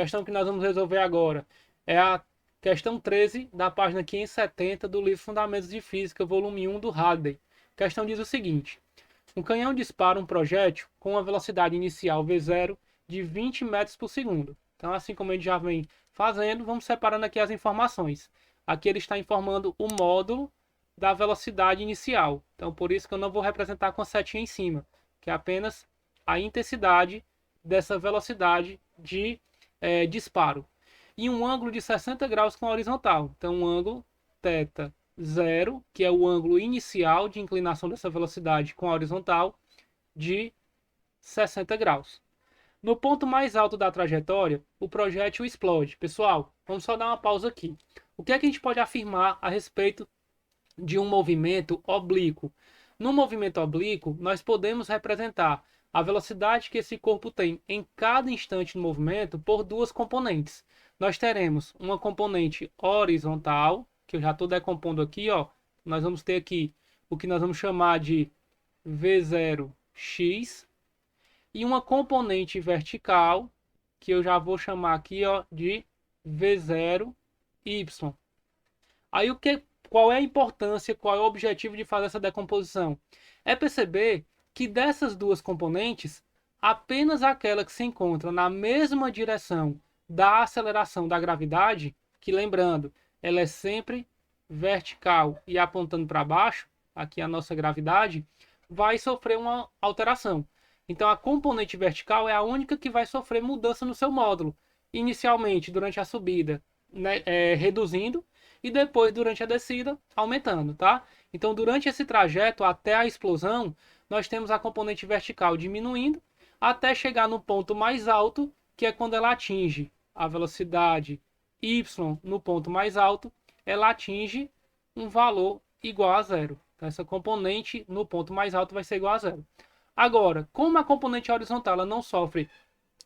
questão que nós vamos resolver agora é a questão 13 da página 570 do livro Fundamentos de Física, volume 1 do Hadley. A questão diz o seguinte: um canhão dispara um projétil com uma velocidade inicial V0 de 20 metros por segundo. Então, assim como a gente já vem fazendo, vamos separando aqui as informações. Aqui ele está informando o módulo da velocidade inicial. Então, por isso que eu não vou representar com a setinha em cima, que é apenas a intensidade dessa velocidade de disparo. E um ângulo de 60 graus com a horizontal. Então, um ângulo θ 0, que é o ângulo inicial de inclinação dessa velocidade com a horizontal, de 60 graus. No ponto mais alto da trajetória, o projétil explode. Pessoal, vamos só dar uma pausa aqui. O que é que a gente pode afirmar a respeito de um movimento oblíquo? No movimento oblíquo, nós podemos representar a velocidade que esse corpo tem em cada instante do movimento por duas componentes. Nós teremos uma componente horizontal, que eu já estou decompondo aqui, ó. Nós vamos ter aqui o que nós vamos chamar de V0x, e uma componente vertical, que eu já vou chamar aqui, ó, de V0y. Aí qual é a importância, qual é o objetivo de fazer essa decomposição? É perceber que dessas duas componentes, apenas aquela que se encontra na mesma direção da aceleração da gravidade, que lembrando, ela é sempre vertical e apontando para baixo, aqui a nossa gravidade, vai sofrer uma alteração. Então a componente vertical é a única que vai sofrer mudança no seu módulo. Inicialmente, durante a subida, né, reduzindo, e depois, durante a descida, aumentando, tá? Então, durante esse trajeto até a explosão, nós temos a componente vertical diminuindo até chegar no ponto mais alto, que é quando ela atinge a velocidade y no ponto mais alto, ela atinge um valor igual a zero. Então, essa componente no ponto mais alto vai ser igual a zero. Agora, como a componente horizontal ela não sofre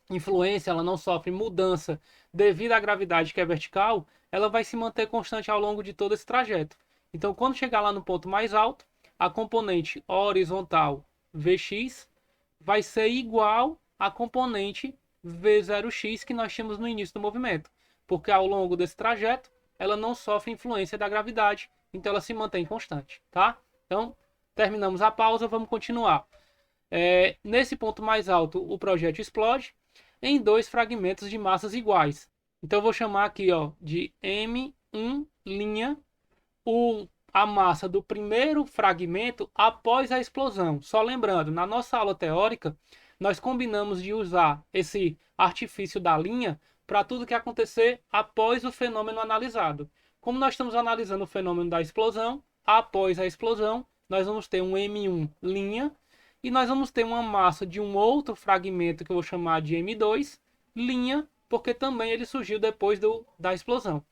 influência, ela não sofre mudança devido à gravidade que é vertical, ela vai se manter constante ao longo de todo esse trajeto. Então, quando chegar lá no ponto mais alto, a componente horizontal Vx vai ser igual à componente V0x que nós tínhamos no início do movimento, porque ao longo desse trajeto ela não sofre influência da gravidade, então ela se mantém constante, tá? Então, terminamos a pausa, vamos continuar. Nesse ponto mais alto, o projétil explode em dois fragmentos de massas iguais. Então, eu vou chamar aqui, ó, de M1', a massa do primeiro fragmento após a explosão. Só lembrando, na nossa aula teórica, nós combinamos de usar esse artifício da linha para tudo que acontecer após o fenômeno analisado. Como nós estamos analisando o fenômeno da explosão, após a explosão, nós vamos ter um M1', e nós vamos ter uma massa de um outro fragmento que eu vou chamar de M2', porque também ele surgiu depois da explosão.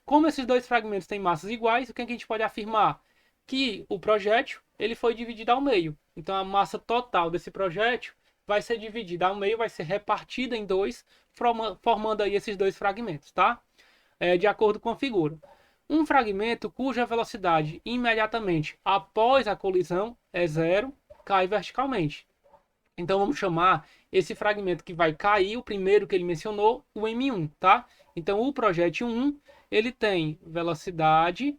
Como esses dois fragmentos têm massas iguais, o que a gente pode afirmar? Que o projétil ele foi dividido ao meio. Então a massa total desse projétil vai ser dividida ao meio, vai ser repartida em dois, formando aí esses dois fragmentos, tá? De acordo com a figura. Um fragmento cuja velocidade imediatamente após a colisão é zero, cai verticalmente. Então vamos chamar esse fragmento que vai cair, o primeiro que ele mencionou, o M1, tá? Então o projétil 1, ele tem velocidade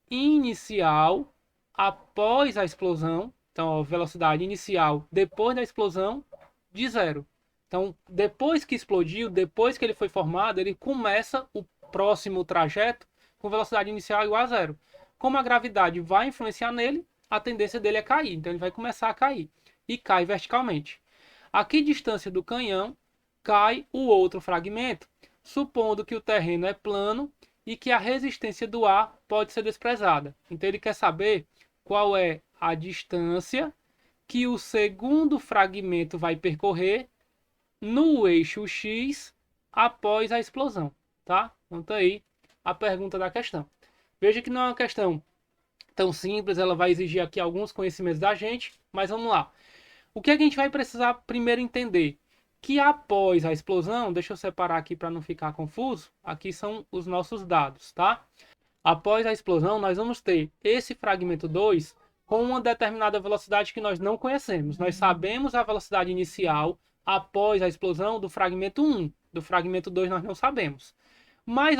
inicial após a explosão. Então, a velocidade inicial depois da explosão de zero. Então, depois que explodiu, depois que ele foi formado, ele começa o próximo trajeto com velocidade inicial igual a zero. Como a gravidade vai influenciar nele, a tendência dele é cair. Então, ele vai começar a cair. E cai verticalmente. A que distância do canhão cai o outro fragmento, supondo que o terreno é plano e que a resistência do ar pode ser desprezada. Então ele quer saber qual é a distância que o segundo fragmento vai percorrer no eixo X após a explosão, tá? Então tá aí a pergunta da questão. Veja que não é uma questão tão simples, ela vai exigir aqui alguns conhecimentos da gente, mas vamos lá. O que a gente vai precisar primeiro entender? Que após a explosão, deixa eu separar aqui para não ficar confuso, aqui são os nossos dados, tá? Após a explosão, nós vamos ter esse fragmento 2 com uma determinada velocidade que nós não conhecemos. Nós sabemos a velocidade inicial após a explosão do fragmento 1. Do fragmento 2 nós não sabemos. Mas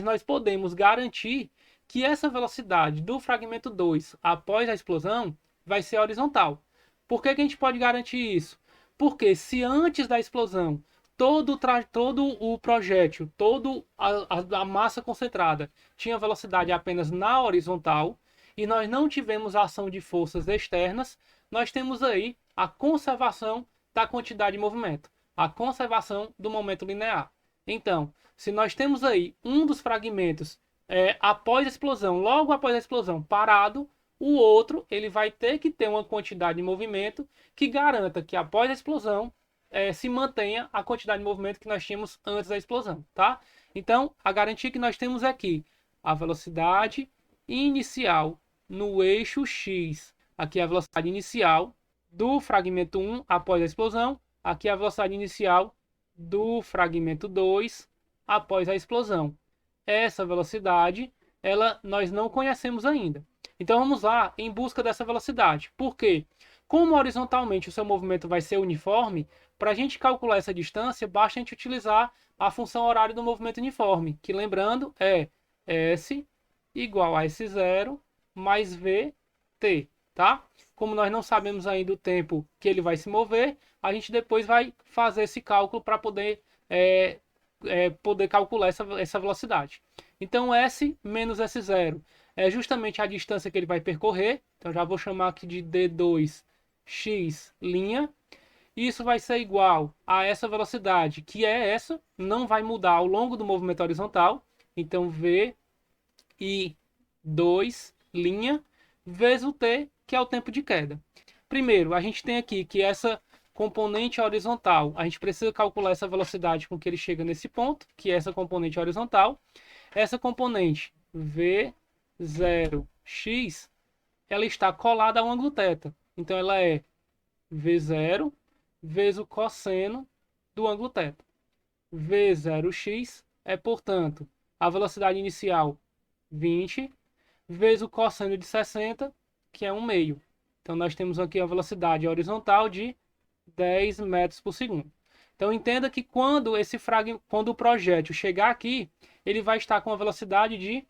nós podemos garantir que essa velocidade do fragmento 2 após a explosão vai ser horizontal. Por que a gente pode garantir isso? Porque se antes da explosão todo o projétil, toda a massa concentrada tinha velocidade apenas na horizontal e nós não tivemos ação de forças externas, nós temos aí a conservação da quantidade de movimento, a conservação do momento linear. Então, se nós temos aí um dos fragmentos após a explosão, logo após a explosão, parado, o outro ele vai ter que ter uma quantidade de movimento que garanta que após a explosão se mantenha a quantidade de movimento que nós tínhamos antes da explosão, tá? Então, a garantia que nós temos aqui, a velocidade inicial no eixo X. Aqui é a velocidade inicial do fragmento 1 após a explosão. Aqui é a velocidade inicial do fragmento 2 após a explosão. Essa velocidade, nós não conhecemos ainda. Então vamos lá em busca dessa velocidade. Por quê? Como horizontalmente o seu movimento vai ser uniforme, para a gente calcular essa distância, basta a gente utilizar a função horária do movimento uniforme, que lembrando é S igual a S0 mais VT, tá? Como nós não sabemos ainda o tempo que ele vai se mover, a gente depois vai fazer esse cálculo para poder calcular essa velocidade. Então S menos S0 é justamente a distância que ele vai percorrer. Então já vou chamar aqui de D2x'. Isso vai ser igual a essa velocidade, que é essa, não vai mudar ao longo do movimento horizontal. Então V e 2' vezes o T, que é o tempo de queda. Primeiro, a gente tem aqui que essa componente horizontal, a gente precisa calcular essa velocidade com que ele chega nesse ponto, que é essa componente horizontal. Essa componente V0x, ela está colada ao ângulo θ. Então ela é V0 vezes o cosseno do ângulo θ. V0x é, portanto, a velocidade inicial 20 vezes o cosseno de 60, que é 1/2. Então nós temos aqui a velocidade horizontal de 10 metros por segundo. Então entenda que quando o projétil chegar aqui, ele vai estar com a velocidade de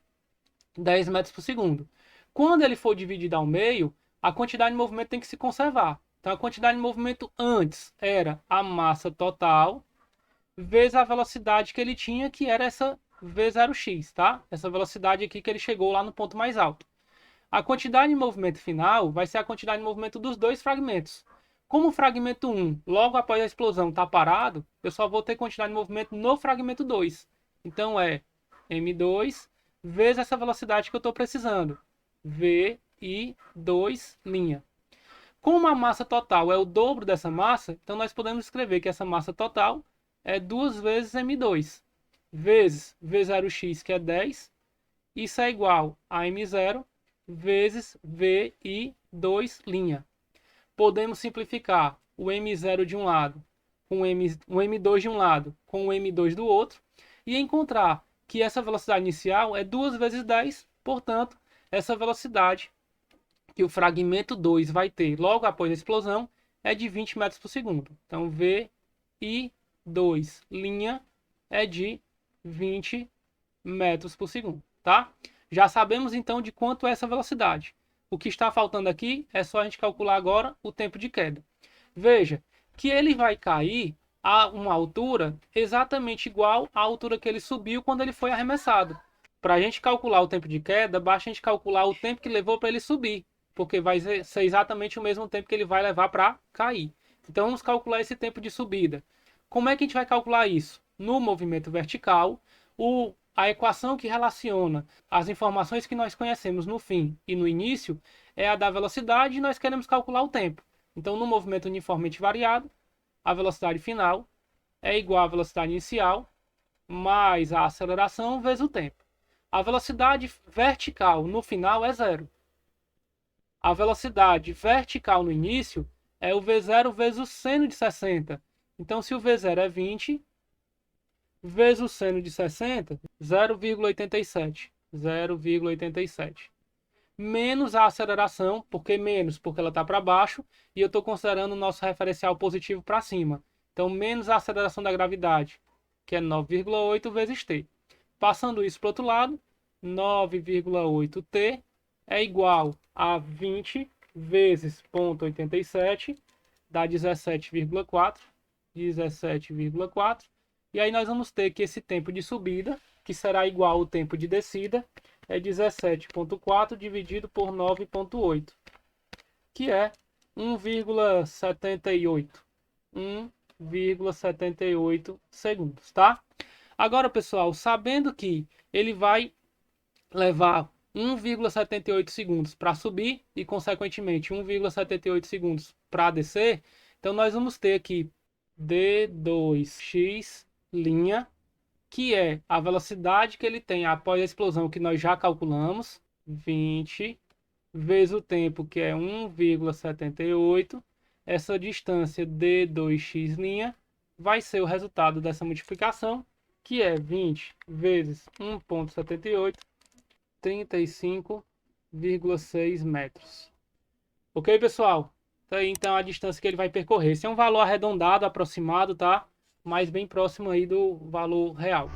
10 metros por segundo. Quando ele for dividido ao meio, a quantidade de movimento tem que se conservar. Então a quantidade de movimento antes era a massa total vezes a velocidade que ele tinha, que era essa V0x, tá? Essa velocidade aqui que ele chegou lá no ponto mais alto. A quantidade de movimento final vai ser a quantidade de movimento dos dois fragmentos. Como o fragmento 1, logo após a explosão, está parado, eu só vou ter quantidade de movimento no fragmento 2. Então é m2 vezes essa velocidade que eu estou precisando, v e 2'. Como a massa total é o dobro dessa massa, então nós podemos escrever que essa massa total é 2 vezes m2 vezes v0x, que é 10. Isso é igual a m0 vezes v e 2'. Podemos simplificar o m0 de um lado com o m2 de um lado com o m2 do outro e encontrar que essa velocidade inicial é 2 vezes 10, portanto, essa velocidade que o fragmento 2 vai ter logo após a explosão é de 20 metros por segundo. Então, V e 2' é de 20 metros por segundo, tá? Já sabemos então de quanto é essa velocidade. O que está faltando aqui é só a gente calcular agora o tempo de queda. Veja que ele vai cair a uma altura exatamente igual à altura que ele subiu quando ele foi arremessado. Para a gente calcular o tempo de queda, basta a gente calcular o tempo que levou para ele subir, porque vai ser exatamente o mesmo tempo que ele vai levar para cair. Então vamos calcular esse tempo de subida. Como é que a gente vai calcular isso? No movimento vertical, a equação que relaciona as informações que nós conhecemos no fim e no início é a da velocidade e nós queremos calcular o tempo. Então, no movimento uniformemente variado, a velocidade final é igual à velocidade inicial mais a aceleração vezes o tempo. A velocidade vertical no final é 0. A velocidade vertical no início é o V0 vezes o seno de 60. Então, se o V0 é 20, vezes o seno de 60, 0,87. 0,87. menos a aceleração, porque menos, porque ela está para baixo, e eu estou considerando o nosso referencial positivo para cima. Então, menos a aceleração da gravidade, que é 9,8 vezes t. Passando isso para o outro lado, 9,8t é igual a 20 vezes 0,87, dá 17,4. 17,4. E aí nós vamos ter que esse tempo de subida, que será igual ao tempo de descida, é 17,4 dividido por 9,8, que é 1,78. 1,78 segundos, tá? Agora, pessoal, sabendo que ele vai levar 1,78 segundos para subir e, consequentemente, 1,78 segundos para descer, então nós vamos ter aqui d2x', que é a velocidade que ele tem após a explosão, que nós já calculamos, 20, vezes o tempo, que é 1,78. Essa distância d2x' vai ser o resultado dessa multiplicação, que é 20 vezes 1,78, 35,6 metros. Ok, pessoal? Tá aí, então, a distância que ele vai percorrer. Esse é um valor arredondado, aproximado, tá? Mas bem próximo aí do valor real.